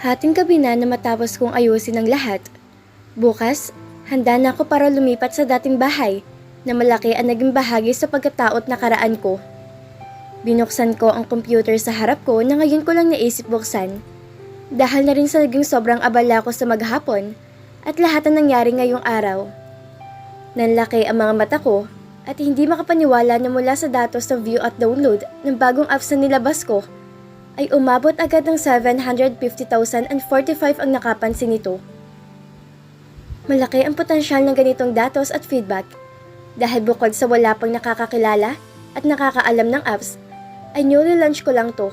Hating gabi na matapos kong ayusin ang lahat. Bukas, handa na ako para lumipat sa dating bahay na malaki ang naging bahagi sa pagkatao't nakaraan ko. Binuksan ko ang computer sa harap ko na ngayon ko lang naisip buksan. Dahil na rin sa naging sobrang abala ko sa maghapon at lahat ang nangyari ngayong araw. Nanlaki ang mga mata ko at hindi makapaniwala na mula sa datos ng view at download ng bagong apps na nilabas ko ay umabot agad ng 750,045 ang nakapansin nito. Malaki ang potensyal ng ganitong datos at feedback dahil bukod sa wala pang nakakakilala at nakakaalam ng apps, ay newly launch ko lang to.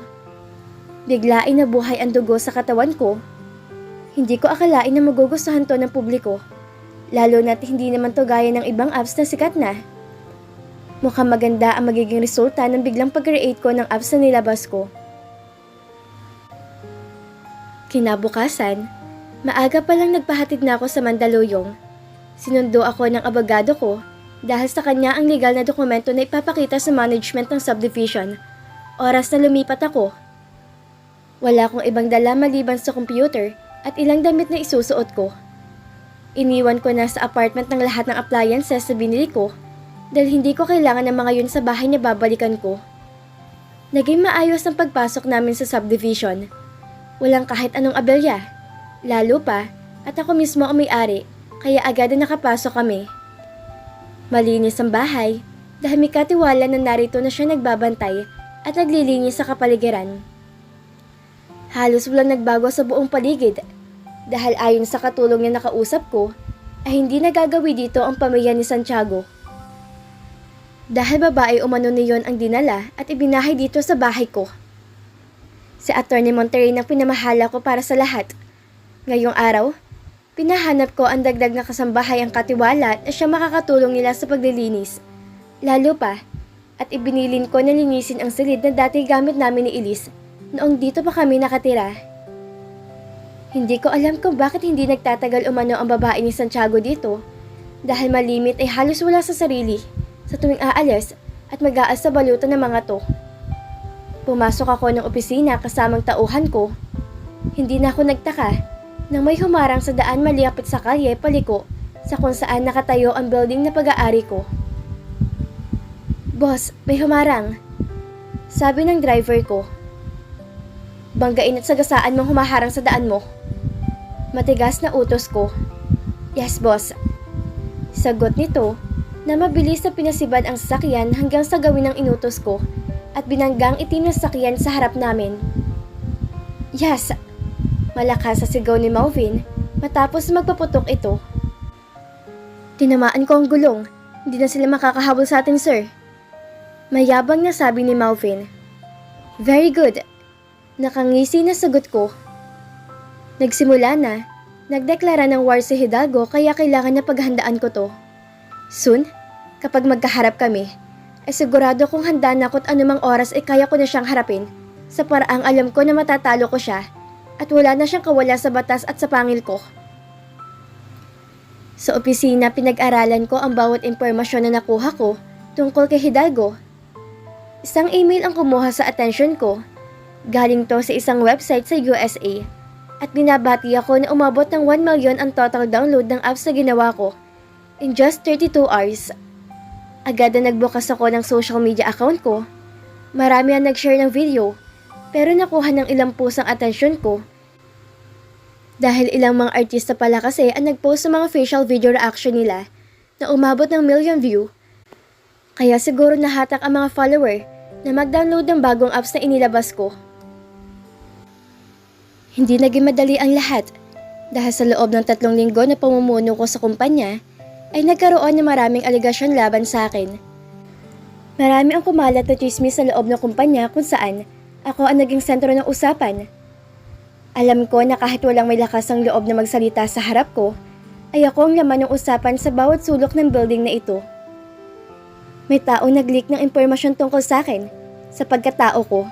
Bigla ay nabuhay ang dugo sa katawan ko. Hindi ko akalain na magugustuhan to ng publiko, lalo na't hindi naman to gaya ng ibang apps na sikat na. Mukhang maganda ang magiging resulta ng biglang pag-create ko ng apps na nilabas ko. Kinabukasan, maaga pa lang nagpahatid na ako sa Mandaluyong. Sinundo ako ng abogado ko dahil sa kanya ang legal na dokumento na ipapakita sa management ng subdivision. Oras na lumipat ako. Wala akong ibang dala maliban sa computer at ilang damit na isusuot ko. Iniwan ko na sa apartment ng lahat ng appliances na binili ko dahil hindi ko kailangan ng mga yun sa bahay na babalikan ko. Naging maayos ang pagpasok namin sa subdivision. Walang kahit anong aberya, lalo pa at ako mismo ang may-ari kaya agad na nakapasok kami. Malinis ang bahay dahil may katiwala na narito na siya nagbabantay at naglilinis sa kapaligiran. Halos walang nagbago sa buong paligid dahil ayon sa katulong na nakausap ko ay hindi nagagawi dito ang pamilya ni Santiago. Dahil babae umano niyon ang dinala at ibinahay dito sa bahay ko. Si Attorney Monterrey ang pinamahala ko para sa lahat. Ngayong araw, pinahanap ko ang dagdag na kasambahay ang katiwala na siya makakatulong nila sa paglilinis. Lalo pa, at ibinilin ko na linisin ang silid na dati gamit namin ni Elise noong dito pa kami nakatira. Hindi ko alam kung bakit hindi nagtatagal umano ang babae ni Santiago dito dahil malimit ay halos wala sa sarili sa tuwing aalis at mag-aas sa balutan ng mga to. Pumasok ako ng opisina kasamang tauhan ko. Hindi na ako nagtaka nang may humarang sa daan malapit sa kalye paliko sa kung saan nakatayo ang building na pag-aari ko. "Boss, may humarang," sabi ng driver ko. "Banggain at sagasaan mong humaharang sa daan mo." Matigas na utos ko. "Yes, boss." Sagot nito na mabilis na pinasibad ang sasakyan hanggang sa gawin ang inutos ko at binanggang itim na sasakyan sa harap namin. "Yes!" Malakas sa sigaw ni Mauvin matapos magpaputok ito. "Tinamaan ko ang gulong. Hindi na sila makakahabol sa atin, sir." Mayabang na sabi ni Mauvin. "Very good." Nakangisi na sagot ko. Nagsimula na, nagdeklara ng war si Hidalgo kaya kailangan na paghandaan ko to. Soon, kapag magkaharap kami, ay sigurado kong handa na ako't anumang oras ay kaya ko na siyang harapin sa paraang alam ko na matatalo ko siya at wala na siyang kawala sa batas at sa pangil ko. Sa opisina, pinag-aralan ko ang bawat impormasyon na nakuha ko tungkol kay Hidalgo. Isang email ang kumuha sa atensyon ko. Galing to sa isang website sa USA at binabati ako na umabot ng 1 million ang total download ng apps na ginawa ko in just 32 hours. Agad na nagbukas ako ng social media account ko. Marami ang nag-share ng video pero nakuha ng ilang pusang atensyon ko. Dahil ilang mga artista pala kasi ang nag-post sa mga facial video reaction nila na umabot ng million view. Kaya siguro nahatak ang mga follower na mag-download ng bagong apps na inilabas ko. Hindi naging madali ang lahat dahil sa loob ng 3 linggo na pamumuno ko sa kumpanya ay nagkaroon ng maraming aligasyon laban sa akin. Marami ang kumalat na chismis sa loob ng kumpanya kung saan ako ang naging sentro ng usapan. Alam ko na kahit walang may lakas ang loob na magsalita sa harap ko, ay ako ang laman ng usapan sa bawat sulok ng building na ito. May taong nag-leak ng impormasyon tungkol sa akin, sa pagkatao ko,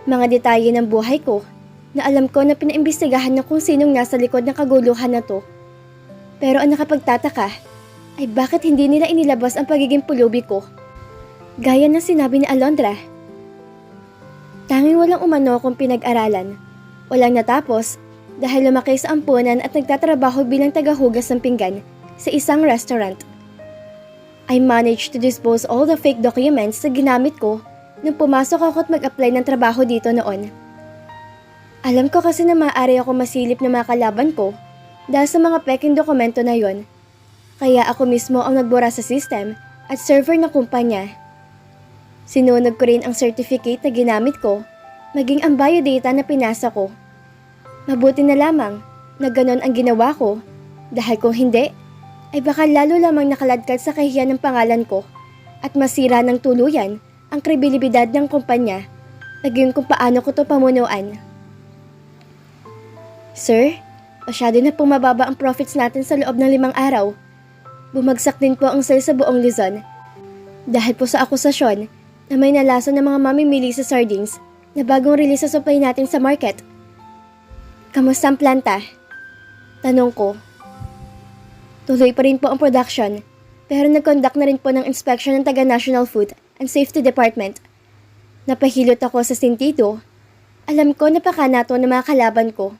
mga detalye ng buhay ko, na alam ko na pinaimbestigahan na kung sinong nasa likod ng kaguluhan na to. Pero ang nakapagtataka ay bakit hindi nila inilabas ang pagiging pulubi ko. Gaya ng sinabi ni Alondra. Tanging walang umano akong pinag-aralan. Walang natapos dahil lumaki sa ampunan at nagtatrabaho bilang tagahugas ng pinggan sa isang restaurant. I managed to dispose all the fake documents na ginamit ko nung pumasok ako at mag-apply ng trabaho dito noon. Alam ko kasi na maaari ako masilip ng mga kalaban ko dahil sa mga peking dokumento na yon. Kaya ako mismo ang nagbura sa system at server ng kumpanya. Sinunog ko rin ang certificate na ginamit ko, maging ang biodata na pinasa ko. Mabuti na lamang na ganon ang ginawa ko dahil kung hindi, ay baka lalo lamang nakaladkad sa kahiyan ng pangalan ko at masira ng tuluyan ang kredibilidad ng kumpanya, naging kung paano ko to pamunuan. Sir, masyado na pong mababa ang profits natin sa loob ng 5 araw. Bumagsak din po ang sales sa buong Luzon. Dahil po sa akusasyon na may nalason ng mga mamimili sa sardines na bagong release sa supply natin sa market. Kamusta ang planta? Tanong ko. Tuloy pa rin po ang production, pero nag-conduct na rin po ng inspection ng taga-National Food and Safety Department. Napahilot ako sa sentido. Alam ko napakanato ng mga kalaban ko.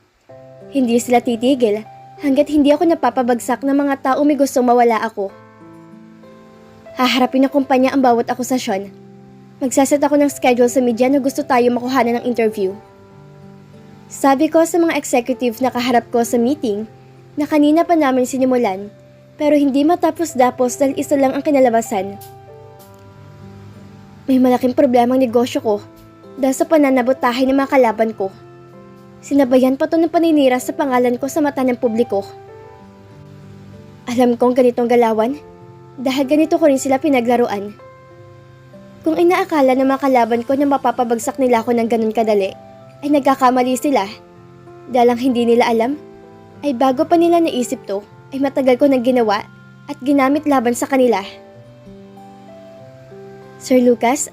Hindi sila titigil hanggat hindi ako napapabagsak ng mga tao may gustong mawala ako. Haharapin ng kumpanya ang bawat akusasyon. Magsaset ako ng schedule sa media na gusto tayo makuhanan ng interview. Sabi ko sa mga executive na kaharap ko sa meeting na kanina pa namin sinimulan pero hindi matapos-dapos dahil isa lang ang kinalabasan. May malaking problema ang negosyo ko dahil sa pananabotahe ng mga kalaban ko. Sinabayan pa to ng paninira sa pangalan ko sa mata ng publiko. Alam kong ganitong galawan dahil ganito ko rin sila pinaglaruan. Kung inaakala ng mga kalaban ko na mapapabagsak nila ako ng ganun kadali, ay nagkakamali sila. Dahil ang hindi nila alam, ay bago pa nila naisip to, ay matagal ko nang ginawa at ginamit laban sa kanila. Sir Lucas,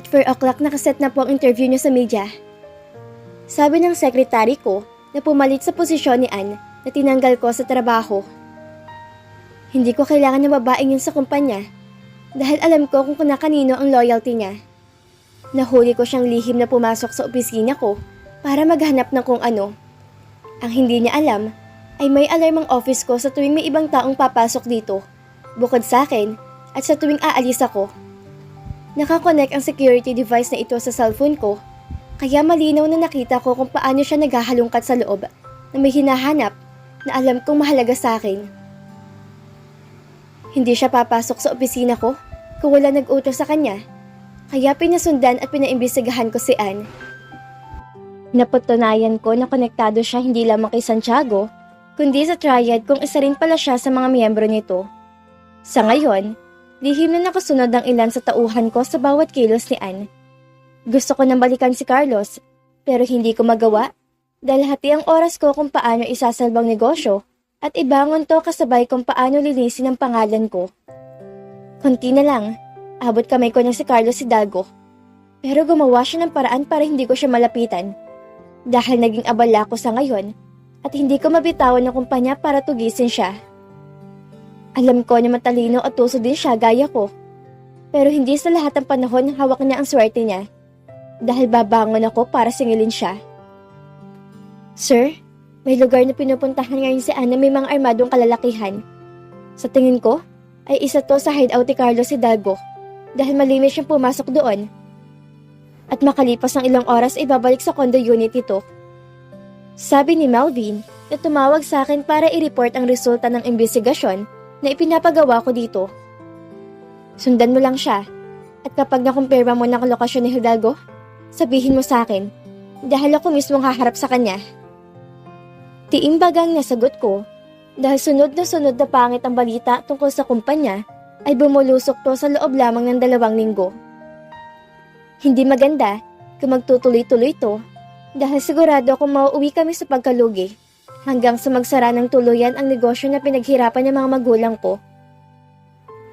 at 4 o'clock nakaset na po ang interview niyo sa media. Sabi ng sekretary ko na pumalit sa posisyon ni Ann na tinanggal ko sa trabaho. Hindi ko kailangan ng babaeng yun sa kumpanya dahil alam ko kung kanino ang loyalty niya. Nahuli ko siyang lihim na pumasok sa opisina ko para maghanap ng kung ano. Ang hindi niya alam ay may alarm ang office ko sa tuwing may ibang taong papasok dito, bukod sa akin at sa tuwing aalis ako. Nakakonect ang security device na ito sa cellphone ko, kaya malinaw na nakita ko kung paano siya naghahalungkat sa loob na may hinahanap na alam kong mahalaga sa akin. Hindi siya papasok sa opisina ko kung wala nag-utos sa kanya, kaya pinasundan at pinaimbestigahan ko si Ann. Napatunayan ko na konektado siya hindi lamang kay Santiago, kundi sa triad kung isa rin pala siya sa mga miyembro nito. Sa ngayon, lihim na nakasunod ang ilan sa tauhan ko sa bawat kilos ni Ann. Gusto ko nang balikan si Carlos, pero hindi ko magawa dahil hati ang oras ko kung paano isasalbang negosyo at ibangon to kasabay kung paano linisin ang pangalan ko. Konti na lang, abot kamay ko na si Carlos Hidalgo. Pero gumawa siya ng paraan para hindi ko siya malapitan dahil naging abala ko sa ngayon at hindi ko mabitawan ng kumpanya para tugisin siya. Alam ko na matalino at tuso din siya gaya ko, pero hindi sa lahat ng panahon hawak niya ang swerte niya. Dahil babangon ako para singilin siya. Sir, may lugar na pinupuntahan ngayon si Anna may mga armadong kalalakihan. Sa tingin ko, ay isa to sa hideout ni Carlos Hidalgo dahil malinis siyang pumasok doon. At makalipas ng ilang oras ay babalik sa condo unit ito. Sabi ni Melvin na tumawag sa akin para i-report ang resulta ng investigasyon na ipinapagawa ko dito. Sundan mo lang siya at kapag nakumpirma mo ng lokasyon ni Hidalgo, sabihin mo sa akin, dahil ako mismong haharap sa kanya. Tiimbagang nasagot ko, dahil sunod na pangit ang balita tungkol sa kumpanya, ay bumulusok to sa loob lamang ng 2 linggo. Hindi maganda kung magtutuloy-tuloy to, dahil sigurado akong mauuwi kami sa pagkalugi, hanggang sa magsara ng tuluyan ang negosyo na pinaghirapan ng mga magulang ko.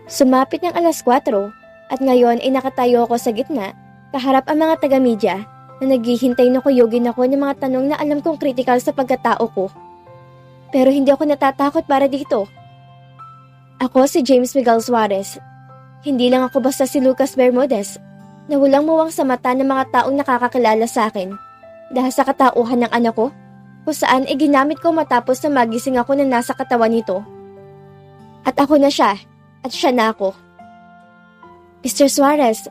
Sumapit ng 4:00, at ngayon ay nakatayo ako sa gitna, kaharap ang mga taga-media na naghihintay na kuyugin ako ng mga tanong na alam kong kritikal sa pagkatao ko. Pero hindi ako natatakot para dito. Ako si James Miguel Suarez. Hindi lang ako basta si Lucas Bermudez na walang muwang sa mata ng mga taong nakakakilala sa akin dahil sa katauhan ng anak ko kung saan ginamit ko matapos na magising ako na nasa katawan nito. At ako na siya, at siya na ako. Mr. Suarez,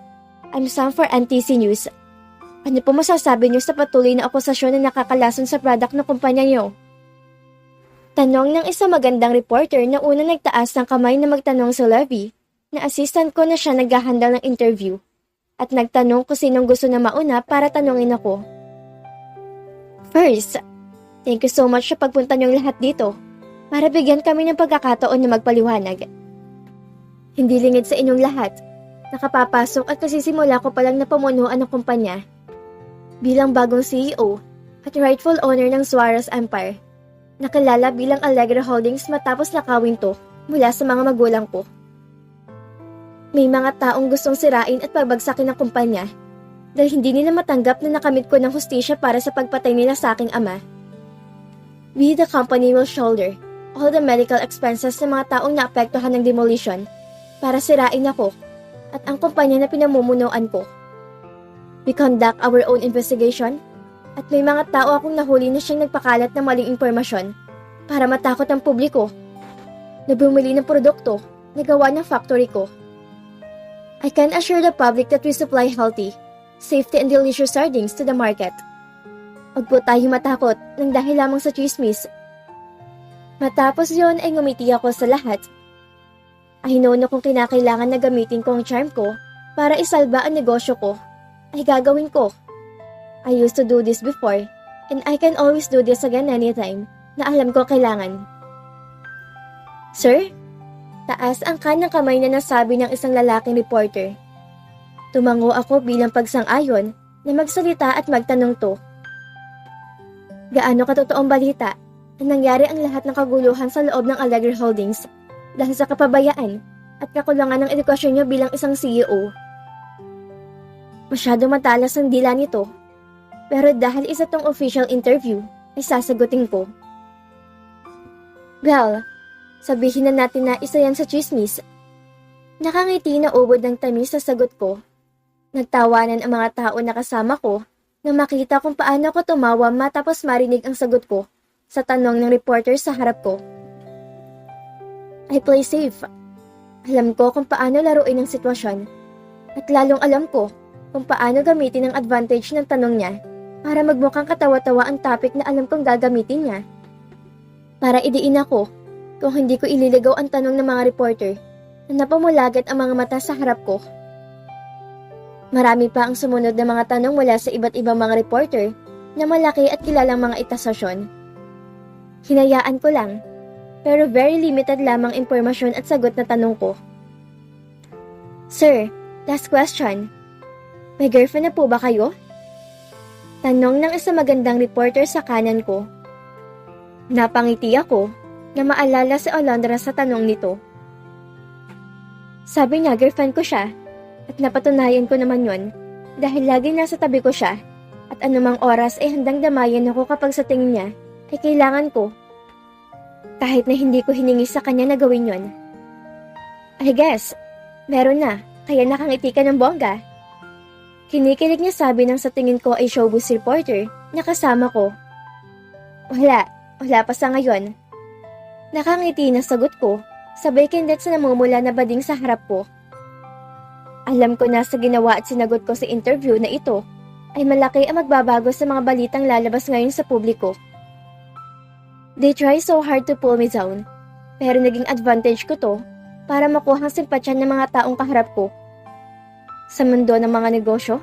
I'm Sam for NTC News. Ano po masasabi niyo sa patuloy na akusasyon na nakakalason sa product ng kumpanya niyo? Tanong ng isang magandang reporter na una nagtaas ng kamay na magtanong sa Levy, na assistant ko na siya naghahandle ng interview, at nagtanong kung sinong gusto na mauna para tanungin ako. First, thank you so much sa pagpunta niyong lahat dito para bigyan kami ng pagkakataon na magpaliwanag. Hindi lingid sa inyong lahat. Nakapapasok at kasisimula ko palang napamunuan ng kumpanya. Bilang bagong CEO at rightful owner ng Suarez Empire, nakilala bilang Allegra Holdings matapos nakawin to mula sa mga magulang ko. May mga taong gustong sirain at pagbagsakin ng kumpanya dahil hindi nila matanggap na nakamit ko ng hustisya para sa pagpatay nila sa aking ama. We, the company, will shoulder all the medical expenses ng mga taong naapektuhan ng demolition para sirain ako at ang kumpanya na pinamumunuan ko. We conduct our own investigation at may mga tao akong nahuli na siyang nagpakalat ng maling impormasyon para matakot ang publiko na bumili ng produkto na gawa ng factory ko. I can assure the public that we supply healthy, safety and delicious sardines to the market. Huwag po tayo matakot nang dahil lamang sa chismis. Matapos yon ay ngumiti ako sa lahat. I know na kung kinakailangan na gamitin ko ang charm ko para isalba ang negosyo ko, ay gagawin ko. I used to do this before and I can always do this again anytime na alam ko kailangan. Sir? Taas ang kanang kamay na nasabi ng isang lalaking reporter. Tumango ako bilang pagsang-ayon na magsalita at magtanong to. Gaano katotoong balita na nangyari ang lahat ng kaguluhan sa loob ng Allegra Holdings dahil sa kapabayaan at kakulangan ng edukasyon niyo bilang isang CEO? Masyado matalas ang dila nito, pero dahil isa tong official interview, ay sasagutin ko. Well, sabihin na natin na isa yan sa chismis. Nakangiti na ubod ng tamis sa sagot ko. Nagtawanan ang mga tao na kasama ko na makita kung paano ako tumawa matapos marinig ang sagot ko sa tanong ng reporter sa harap ko. I play safe. Alam ko kung paano laruin ang sitwasyon. At lalong alam ko kung paano gamitin ang advantage ng tanong niya para magmukhang katawa-tawa ang topic na alam kong gagamitin niya. Para idiin ako kung hindi ko ililigaw ang tanong ng mga reporter na napamulagat ang mga mata sa harap ko. Marami pa ang sumunod na mga tanong mula sa iba't ibang mga reporter na malaki at kilalang mga itasasyon. Hinayaan ko lang, pero very limited lamang impormasyon at sagot na tanong ko. Sir, last question. May girlfriend na po ba kayo? Tanong ng isang magandang reporter sa kanan ko. Napangiti ako na maalala si Alondra sa tanong nito. Sabi niya girlfriend ko siya at napatunayan ko naman yon dahil lagi nasa tabi ko siya at anumang oras ay handang damayan ako kapag sa tingin niya ay kailangan ko. Kahit na hindi ko hiningi sa kanya na gawin yon. I guess, meron na kaya nakangiti ka ng bongga. Kinikilig niya sabi nang sa tingin ko ay showbiz reporter na kasama ko. Wala pa sa ngayon. Nakangiti na sagot ko, sabay kindet sa namumula na bading sa harap ko. Alam ko na sa ginawa at sinagot ko sa interview na ito ay malaki ang magbabago sa mga balitang lalabas ngayon sa publiko. They try so hard to pull me down, pero naging advantage ko to para makuha ang simpatsyan ng mga taong kaharap ko. Sa mundo ng mga negosyo,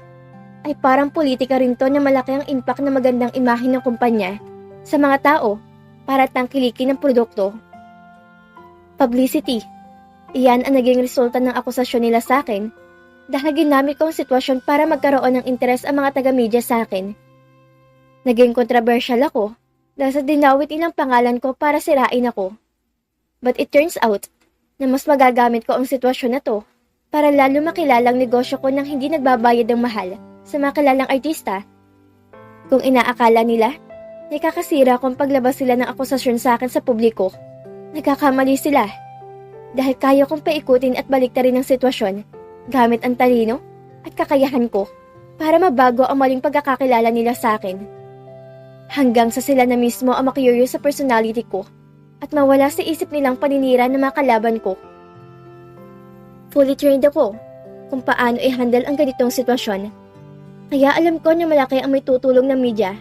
ay parang politika rin to na malaki ang impact na magandang imahe ng kumpanya sa mga tao para tangkilikin ang produkto. Publicity. Iyan ang naging resulta ng akusasyon nila sa akin dahil ginamit ko ang sitwasyon para magkaroon ng interes ang mga taga-media sa akin. Naging controversial ako dahil sa dinawit ilang pangalan ko para sirain ako. But it turns out na mas magagamit ko ang sitwasyon na to para lalo makilalang negosyo ko nang hindi nagbabayad ng mahal sa mga kilalang artista. Kung inaakala nila, nakakasira kung paglabas sila ng akusasyon sa akin sa publiko, nagkakamali sila. Dahil kaya kong paikutin at baliktarin ang sitwasyon gamit ang talino at kakayahan ko para mabago ang maling pagkakakilala nila sa akin. Hanggang sa sila na mismo ang makurious sa personality ko at mawala sa isip nilang paninira ng mga kalaban ko. Fully trained ako kung paano i-handle ang ganitong sitwasyon. Kaya alam ko na malaki ang may tutulong ng media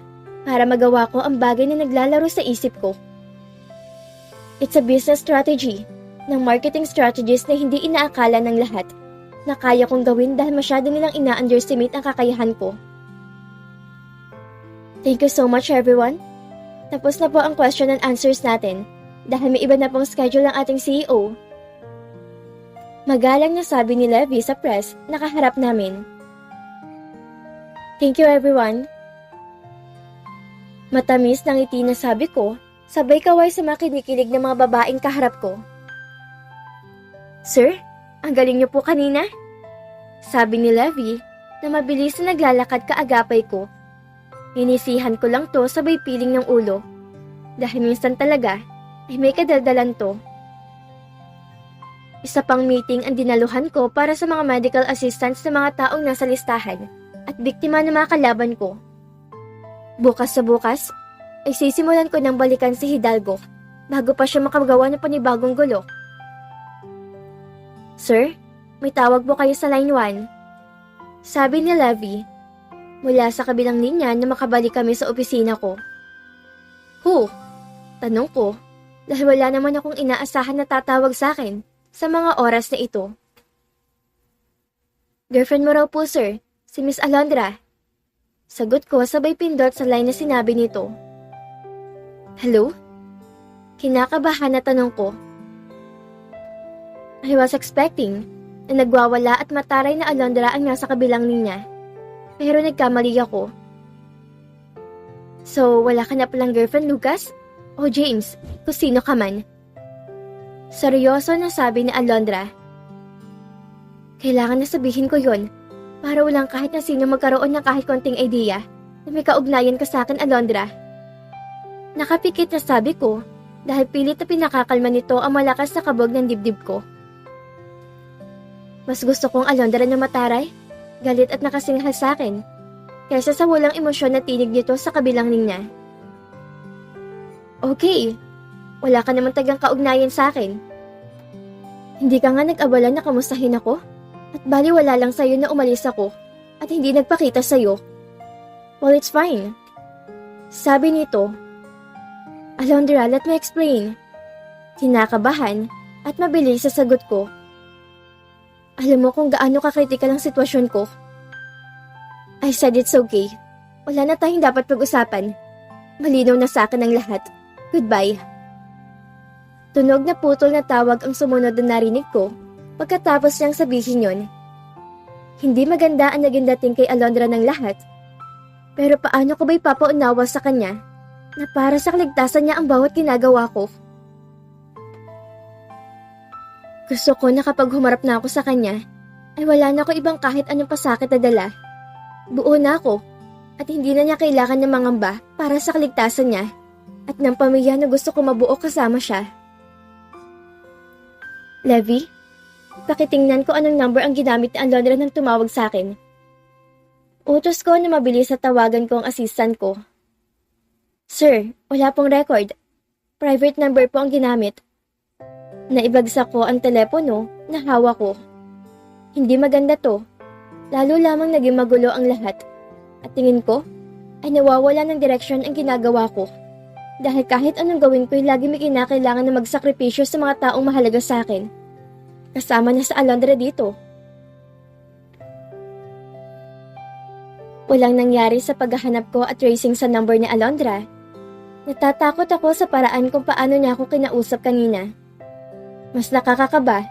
para magawa ko ang bagay na naglalaro sa isip ko. It's a business strategy ng marketing strategist na hindi inaakala ng lahat na kaya kong gawin dahil masyado nilang ina-underestimate ang kakayahan ko. Thank you so much everyone. Tapos na po ang question and answers natin dahil may iba na pong schedule ang ating CEO. Magalang na sabi ni Levi sa press na kaharap namin. Thank you everyone. Matamis ng ngiti na sabi ko, sabay kaway sa makinikilig ng mga babaeng kaharap ko. Sir, ang galing niyo po kanina. Sabi ni Levi na mabilis na naglalakad kaagapay ko. Hinisihan ko lang to sabay piling ng ulo. Dahil minsan talaga ay may kadaldalan to. Isa pang meeting ang dinaluhan ko para sa mga medical assistants ng mga taong nasa listahan at biktima ng mga kalaban ko. Bukas sa bukas ay sisimulan ko ng balikan si Hidalgo bago pa siya makagawa ng panibagong gulo. Sir, may tawag po kayo sa line 1. Sabi ni Levi mula sa kabilang linya na makabalik kami sa opisina ko. Who? Tanong ko dahil wala naman akong inaasahan na tatawag sa akin sa mga oras na ito. Girlfriend mo raw po sir, si Miss Alondra. Sagot ko sabay pindot sa line na sinabi nito. Hello? Kinakabahan na tanong ko. I was expecting na nagwawala at mataray na Alondra ang nasa kabilang linya. Pero nagkamali ako. So, wala ka na palang girlfriend, Lucas? O James, kung sino ka man? Seryoso na sabi ni Alondra. Kailangan na sabihin ko yon para walang kahit na sino magkaroon ng kahit konting idea na may kaugnayan ka sa akin, Alondra. Nakapikit na sabi ko dahil pilit na pinakakalma nito ang malakas na kabog ng dibdib ko. Mas gusto kong Alondra na mataray, galit at nakasinghal sa akin, kaysa sa walang emosyon na tinig nito sa kabilang linya. Okay, wala ka naman tagang kaugnayan sa akin. Hindi ka nga nag-abala na kamustahin ako? At baliwala lang sa'yo na umalis ako at hindi nagpakita sa'yo. Well, it's fine. Sabi nito. Alondra, let me explain. Kinakabahan at mabilis sa sagot ko. Alam mo kung gaano kakritikal ang sitwasyon ko. I said it's okay. Wala na tayong dapat pag-usapan. Malinaw na sa akin ang lahat. Goodbye. Tunog na putol na tawag ang sumunod na narinig ko pagkatapos niyang sabihin yon. Hindi maganda ang naging dating kay Alondra ng lahat. Pero paano ko ba ipapaunawa sa kanya na para sa kaligtasan niya ang bawat ginagawa ko? Gusto ko na kapag humarap na ako sa kanya, ay wala na ako ibang kahit anong pasakit na dala. Buo na ako at hindi na niya kailangan ng mangamba para sa kaligtasan niya at ng pamilya na gusto ko mabuo kasama siya. Levi, pakitingnan ko anong number ang ginamit ni Alondra nang tumawag sa akin. Utos ko na mabilis sa tawagan ko ang assistant ko. Sir, wala pong record. Private number po ang ginamit. Naibagsak ko ang telepono na hawak ko. Hindi maganda to. Lalo lamang naging magulo ang lahat. At tingin ko, ay nawawala ng direksyon ang ginagawa ko. Dahil kahit anong gawin ko'y lagi may kinakailangan na magsakripisyo sa mga taong mahalaga sa akin. Kasama na sa Alondra dito. Walang nangyari sa paghahanap ko at tracing sa number ni Alondra. Natatakot ako sa paraan kung paano niya ako kinausap kanina. Mas nakakakaba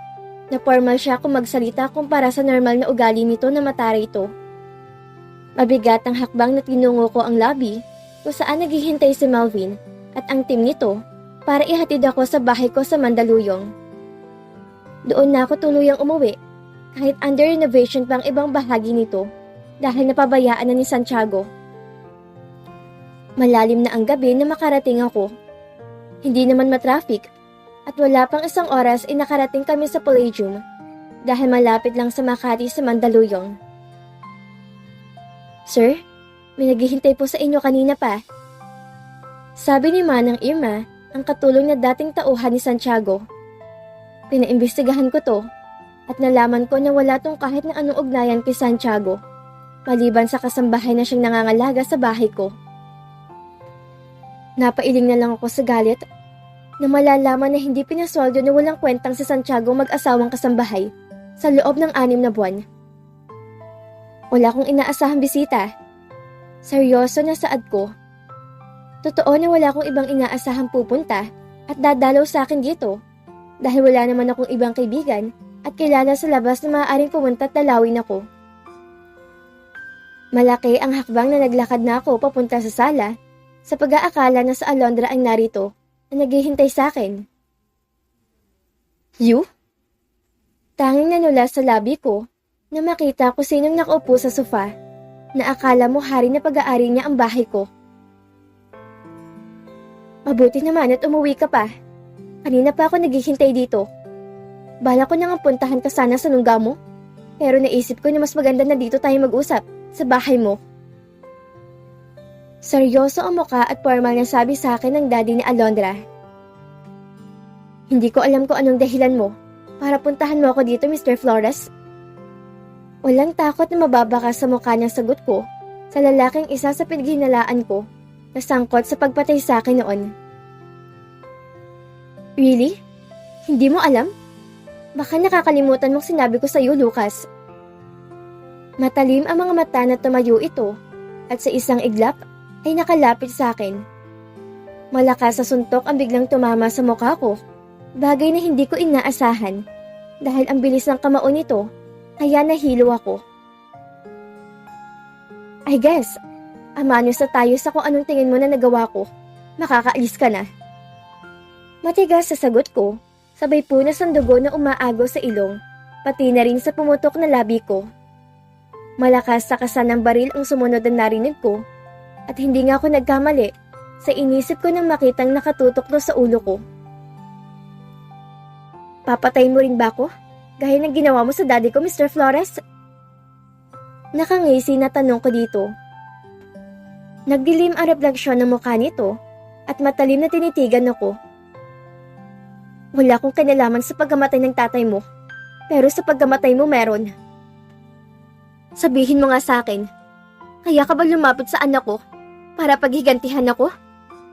na formal siya kung magsalita kumpara sa normal na ugali nito na mataray ito. Mabigat ang hakbang na tinungo ko ang lobby kung saan naghihintay si Melvin at ang team nito para ihatid ako sa bahay ko sa Mandaluyong. Doon na ako tuluyang umuwi kahit under renovation pa ang ibang bahagi nito dahil napabayaan na ni Santiago. Malalim na ang gabi na makarating ako. Hindi naman matraffic. At wala pang isang oras ay nakarating kami sa Palladium dahil malapit lang sa Makati sa Mandaluyong. Sir, may naghihintay po sa inyo kanina pa. Sabi ni Manang Irma, ang katulong na dating tauhan ni Santiago. Pinaimbestigahan ko to at nalaman ko na wala tong kahit na anong ugnayan kay Santiago, maliban sa kasambahay na siyang nangangalaga sa bahay ko. Napailing na lang ako sa galit na malalaman na hindi pinasweldo na walang kwentang si Santiago mag-asawang kasambahay sa loob ng 6 na buwan. Wala akong inaasahang bisita. Seryoso na saad ko. Totoo na wala akong ibang inaasahang pupunta at dadalaw sa akin dito dahil wala naman akong ibang kaibigan at kilala sa labas na maaaring pumunta at dalawin ako. Malaki ang hakbang na naglakad na ako papunta sa sala sa pag-aakala na sa Alondra ang narito na naghihintay sa akin. You? Tanging nanula sa labi ko na makita ko sinong nakaupo sa sofa na akala mo hari na pag-aari niya ang bahay ko. Mabuti naman at umuwi ka pa. Kanina pa ako naghihintay dito. Bala ko nang puntahan ka sana sa lungga mo, pero naisip ko na mas maganda na dito tayo mag-usap, sa bahay mo. Seryoso ang mukha at formal na sabi sa akin ng daddy ni Alondra. Hindi ko alam kung anong dahilan mo para puntahan mo ako dito, Mr. Flores. Walang takot na mababaka sa mukha niyang sagot ko sa lalaking isa sa pinaghinalaan ko na sangkot sa pagpatay sa akin noon. Really? Hindi mo alam? Baka nakakalimutan mong sinabi ko sa iyo, Lucas. Matalim ang mga mata na tumayo ito at sa isang iglap ay nakalapit sa akin. Malakas sa suntok ang biglang tumama sa mukha ko, bagay na hindi ko inaasahan dahil ang bilis ng kamao nito kaya nahilo ako. I guess, amanos na tayo sa kung anong tingin mo na nagawa ko. Makakaalis ka na. Matigas sa sagot ko, sabay punas ng dugo na umaago sa ilong, pati na rin sa pumutok na labi ko. Malakas sa kasan ng baril ang sumunod na narinig ko, at hindi nga ako nagkamali sa inisip ko nang makitang nakatutok na sa ulo ko. Papatayin mo rin ba ako? Gaya ng ginawa mo sa daddy ko, Mr. Flores? Nakangisi na tanong ko dito. Nagdilim ang refleksyon ng mukha nito at matalim na tinitigan ako. Wala akong kinalaman sa pagkamatay ng tatay mo, pero sa pagkamatay mo meron. Sabihin mo nga sa akin, kaya ka ba lumapit sa anak ko para paghigantihan ako?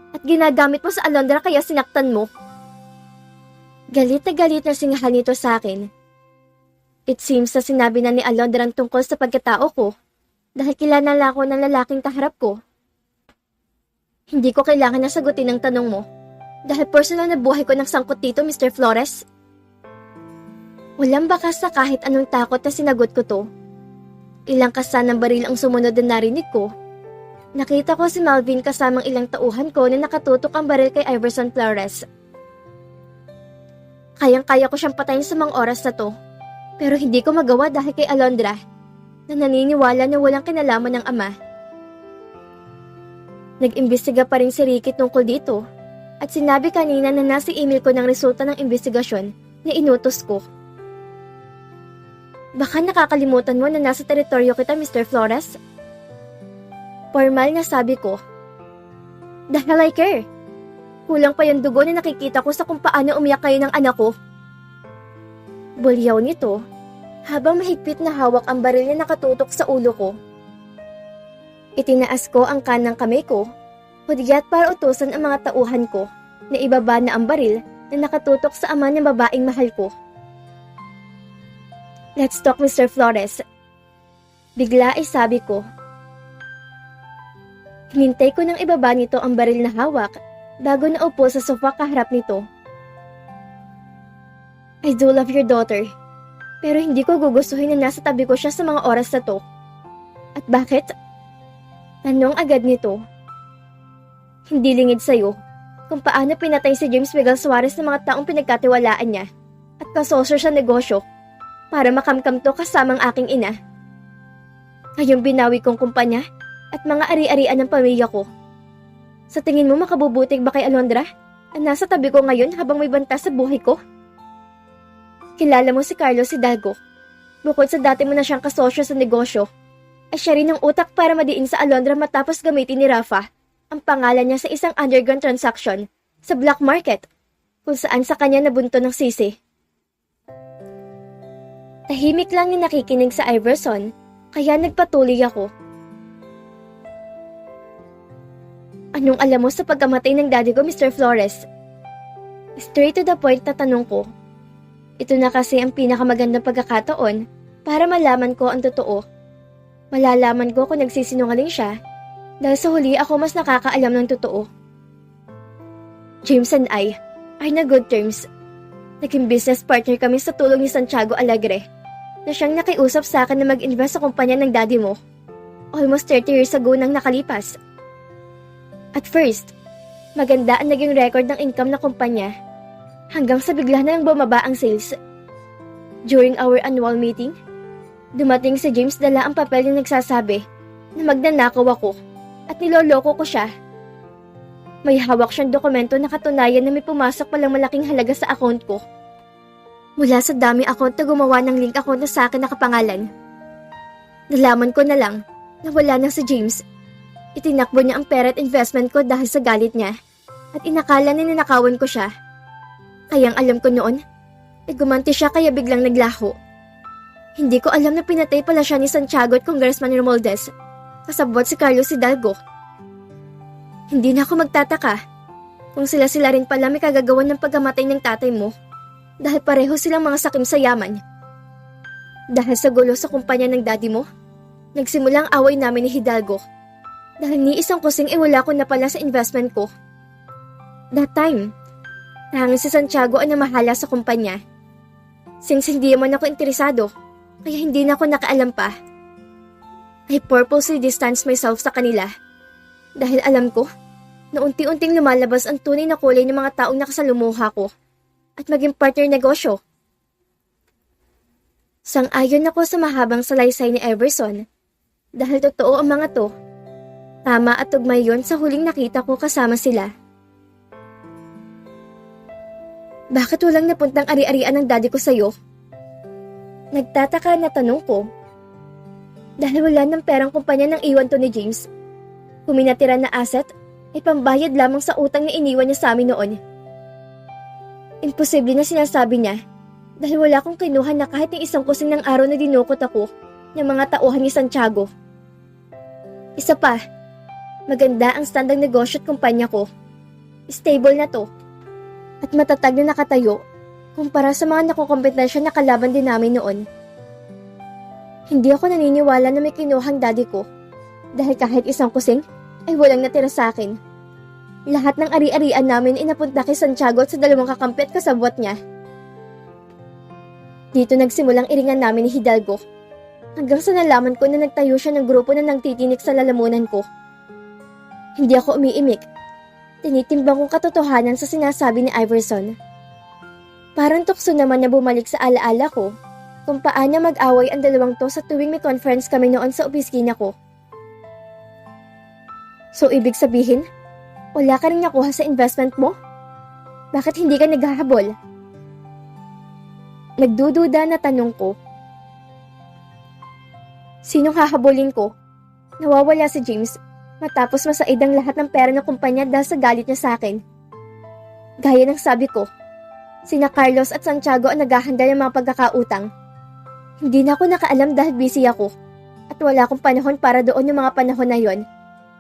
At ginagamit mo sa Alondra kaya sinaktan mo? Galit na singhal nito sa akin. It seems na sinabi na ni Alondra ang tungkol sa pagkatao ko dahil kilala ako ng lalaking kaharap ko. Hindi ko kailangan na sagutin ang tanong mo dahil personal na buhay ko ng sangkot dito, Mr. Flores. Walang bakas sa kahit anong takot na sinagot ko to. Ilang kasan ng baril ang sumunod na narinig ko. Nakita ko si Malvin kasamang ilang tauhan ko na nakatutok ang baril kay Iverson Flores. Kayang-kaya ko siyang patayin sa mga oras na to, pero hindi ko magawa dahil kay Alondra na naniniwala na walang kinalaman ng ama. Nag-imbestiga pa rin si Ricky tungkol dito at sinabi kanina na nasa email ko ng resulta ng investigasyon na inutos ko. Baka nakakalimutan mo na nasa teritoryo kita, Mr. Flores? Formal na sabi ko. Dahil I care. Kulang pa yung dugo na nakikita ko sa kung paano umiyak kayo ng anak ko. Bulyaw nito habang mahigpit na hawak ang baril na nakatutok sa ulo ko. Itinaas ko ang kanang kamay ko, hudyat para utusan ang mga tauhan ko na ibaba na ang baril na nakatutok sa ama ng babaeng mahal ko. Let's talk, Mr. Flores. Bigla ay sabi ko. Hinintay ko nang ibaba nito ang baril na hawak bago naupo sa sofa kaharap nito. I do love your daughter, pero hindi ko gugustuhin na nasa tabi ko siya sa mga oras na to. At bakit? Tanong agad nito. Hindi lingid sa'yo kung paano pinatay si James Miguel Suarez ng mga taong pinagkatiwalaan niya at kasosyo sa negosyo para makamkam to kasamang aking ina. Ngayong binawi kong kumpanya at mga ari-arian ng pamilya ko. Sa tingin mo makabubutig ba kay Alondra ang nasa tabi ko ngayon habang may banta sa buhay ko? Kilala mo si Carlos Hidalgo. Bukod sa dati mo na siyang kasosyo sa negosyo, ay siya rin ang utak para madiin sa Alondra matapos gamitin ni Rafa ang pangalan niya sa isang underground transaction sa black market kung saan sa kanya nabunto ng sisi. Tahimik lang yung nakikinig sa Iverson, kaya nagpatuloy ako. Anong alam mo sa pagkamatay ng daddy ko, Mr. Flores? Straight to the point na tanong ko. Ito na kasi ang pinakamagandang pagkakataon para malaman ko ang totoo. Malalaman ko kung nagsisinungaling siya dahil sa huli ako mas nakakaalam ng totoo. James and I are na good terms. Naging business partner kami sa tulong ni Santiago Alegre na siyang nakiusap sa akin na mag-invest sa kumpanya ng daddy mo. Almost 30 years ago nang nakalipas. At first, maganda ang naging record ng income na kumpanya hanggang sa bigla na lang bumaba ang sales. During our annual meeting, dumating si James dala ang papel na nagsasabi na magnanakaw ako at niloloko ko siya. May hawak siyang dokumento na katunayan na may pumasok palang malaking halaga sa account ko. Mula sa dami account na gumawa ng link account na sa akin nakapangalan. Nalaman ko na lang na wala na si James. Itinakbo niya ang pera at investment ko dahil sa galit niya at inakala na ninakawan ko siya. Kayang alam ko noon, gumanti siya kaya biglang naglaho. Hindi ko alam na pinatay pala siya ni Santiago at Congressman Romualdez, kasabot si Carlos Hidalgo. Hindi na ako magtataka kung sila-sila rin pala may kagagawan ng pagkamatay ng tatay mo dahil pareho silang mga sakim sa yaman. Dahil sa gulo sa kumpanya ng daddy mo, nagsimula ang away namin ni Hidalgo dahil ni isang kusing wala ko na pala sa investment ko. That time, tanging si Santiago ang namahala sa kumpanya. Since hindi naman ako interesado, kaya hindi na ako nakaalam pa. I purposely distanced myself sa kanila dahil alam ko na unti-unting lumalabas ang tunay na kulay ng mga taong nakasalumuha ko at maging partner negosyo. Sang-ayon ako sa mahabang salaysay ni Everson dahil totoo ang mga to. Tama at tugmay yon sa huling nakita ko kasama sila. Bakit walang napuntang ari-arian ng daddy ko sa'yo? Nagtataka na tanong ko. Dahil wala ng perang kumpanya ng iwan to ni James. Kung may natira na asset, ay pambayad lamang sa utang na iniwan niya sa amin noon. Imposible na sinasabi niya dahil wala akong kinuha na kahit yung isang kusing ng araw na dinukot ako ng mga tauhan ni Santiago. Isa pa, maganda ang standang negosyo at kumpanya ko. Stable na to. At matatag na nakatayo kumpara sa mga nakukompetensya na kalaban din namin noon. Hindi ako naniniwala na may kinuhang daddy ko dahil kahit isang kusing ay walang natira sa akin. Lahat ng ari-arian namin inapunta kay Santiago at sa dalawang kakampi at kasabwat niya. Dito nagsimulang iringan namin ni Hidalgo hanggang sa nalaman ko na nagtayo siya ng grupo na nagtitinik sa lalamunan ko. Hindi ako umiimik. Tinitimbang kong katotohanan sa sinasabi ni Iverson. Parang tukso naman na bumalik sa alaala ko kung paano mag-away ang dalawang to sa tuwing may conference kami noon sa opisina ko. So ibig sabihin, wala ka rin nakuha sa investment mo? Bakit hindi ka naghahabol? Nagdududa na tanong ko. Sinong hahabulin ko? Nawawala si James matapos masaid ang lahat ng pera ng kumpanya dahil sa galit niya sa akin. Gaya ng sabi ko, sina Carlos at Santiago ang naghahanda ng mga pagkakautang. Hindi na ako nakaalam dahil busy ako at wala akong panahon para doon yung mga panahon na yon.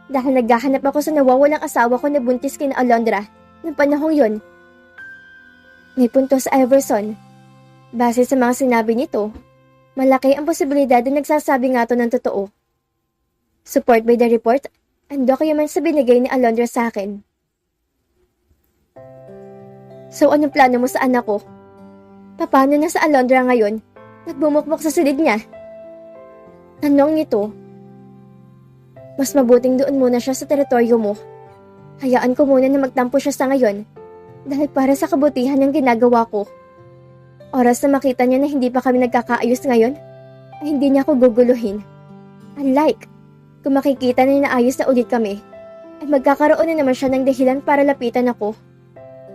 Dahil naghahanap ako sa nawawalang asawa ko na buntis kina Alondra ng panahong yon. May punto sa Iverson. Base sa mga sinabi nito, malaki ang posibilidad na nagsasabi nga to ng totoo. Support by the report and documents na binigay ni Alondra sa akin. So anong plano mo sa anak ko? Paano na sa Alondra ngayon? Nagbumukmok sa silid niya. Tanong nito. Mas mabuting doon muna siya sa teritoryo mo. Hayaan ko muna na magtampo siya sa ngayon dahil para sa kabutihan ng ginagawa ko. Oras na makita niya na hindi pa kami nagkakaayos ngayon, ay hindi niya ako guguluhin. Unlike, kung makikita na naayos na ulit kami, ay magkakaroon na naman siya ng dahilan para lapitan ako.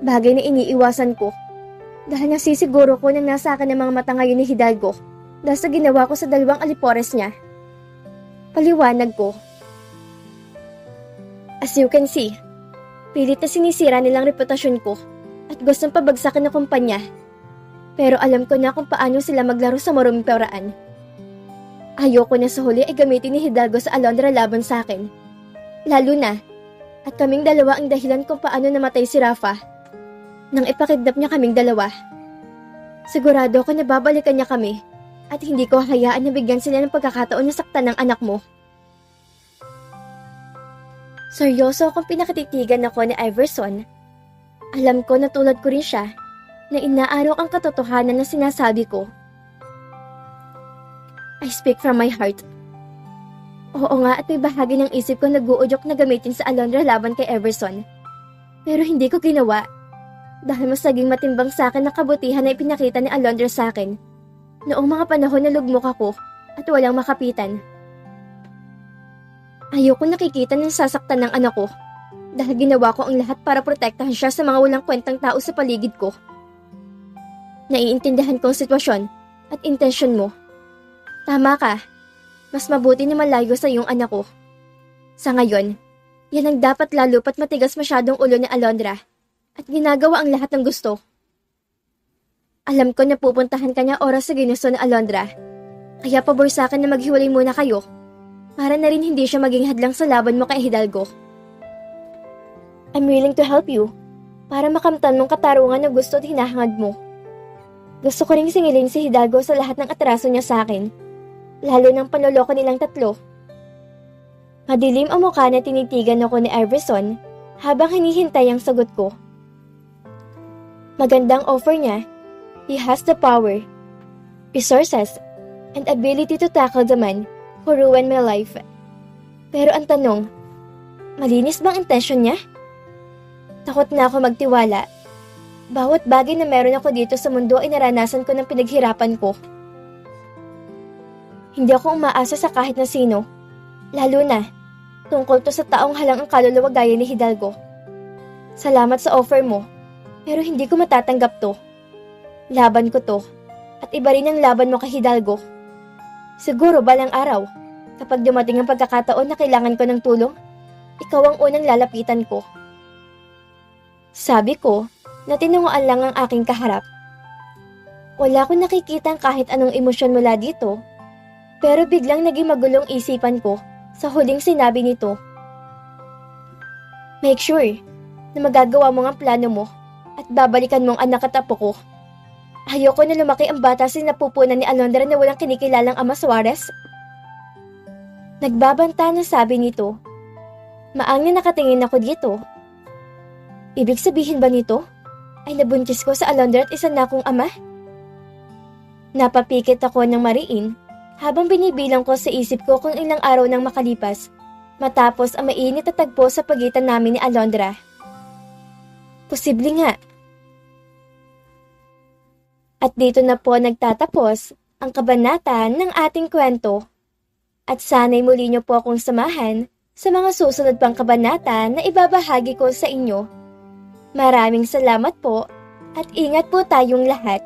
Bagay na iniiwasan ko. Dahil nasisiguro ko na nasa akin ang mga mata ngayon ni Hidalgo dahil sa ginawa ko sa dalawang alipores niya. Paliwanag ko. As you can see, pilit na sinisira nilang reputasyon ko at gustong pabagsakin ng kumpanya. Pero alam ko na kung paano sila maglaro sa maruming paraan. Ayoko na sa huli ay gamitin ni Hidalgo sa Alondra laban sa akin. Lalo na, at kaming dalawa ang dahilan kung paano namatay si Rafa. Nang ipakidnap niya kaming dalawa. Sigurado ako na babalikan niya kami at hindi ko hayaan na bigyan sila ng pagkakataon na saktan ng anak mo. Seryoso akong pinakatitigan ako ni Iverson. Alam ko na tulad ko rin siya na inaarok ang katotohanan na sinasabi ko. I speak from my heart. Oo nga at may bahagi ng isip ko nag-uudyok na gamitin sa Alondra laban kay Iverson. Pero hindi ko ginawa dahil mas naging matimbang sa akin ang kabutihan na ipinakita ni Alondra sa akin noong mga panahon na lugmok ako at walang makapitan. Ayoko nakikita ng sasaktan ng anak ko dahil ginawa ko ang lahat para protektahan siya sa mga walang kwentang tao sa paligid ko. Naiintindihan ko ang sitwasyon at intensyon mo. Tama ka, mas mabuti na malayo sa iyong anak ko. Sa ngayon, yan ang dapat lalo pat matigas masyadong ulo ni Alondra at ginagawa ang lahat ng gusto. Alam ko na pupuntahan ka niya oras sa ginusto ni Alondra, kaya pabor sa akin na maghiwalay muna kayo para na rin hindi siya maging hadlang sa laban mo kay Hidalgo. I'm willing to help you para makamtan mong katarungan na gusto at hinahangad mo. Gusto ko ring singilin si Hidalgo sa lahat ng atraso niya sa akin, lalo ng panloloko nilang tatlo. Madilim ang mukha na tinitigan ako ni Iverson habang hinihintay ang sagot ko. Magandang offer niya. He has the power, resources, and ability to tackle the man who ruined my life. Pero ang tanong, malinis bang intensyon niya? Takot na ako magtiwala. Bawat bagay na meron ako dito sa mundo ay naranasan ko ng pinaghirapan ko. Hindi ako umaasa sa kahit na sino, lalo na tungkol to sa taong halang ang kaluluwa gaya ni Hidalgo. Salamat sa offer mo, pero hindi ko matatanggap to. Laban ko to, at iba rin ang laban mo kay Hidalgo. Siguro balang araw, kapag dumating ang pagkakataon na kailangan ko ng tulong, ikaw ang unang lalapitan ko. Sabi ko na tinunguan lang ang aking kaharap. Wala akong nakikitang kahit anong emosyon mula dito, pero biglang naging magulong isipan ko sa huling sinabi nito. Make sure na magagawa mo ang plano mo at babalikan mo ang anak at apo ko. Ayoko na lumaki ang bata sa napupunan ni Alondra na walang kinikilalang ama Suarez. Nagbabanta na sabi nito. Maang na nakatingin ako dito. Ibig sabihin ba nito ay nabuntis ko sa Alondra at isa na akong ama? Napapikit ako ng mariin habang binibilang ko sa isip ko kung ilang araw nang makalipas matapos ang mainit na tagpo sa pagitan namin ni Alondra. Posible nga. At dito na po nagtatapos ang kabanata ng ating kwento. At sana'y muli niyo po akong samahan sa mga susunod pang kabanata na ibabahagi ko sa inyo. Maraming salamat po at ingat po tayong lahat.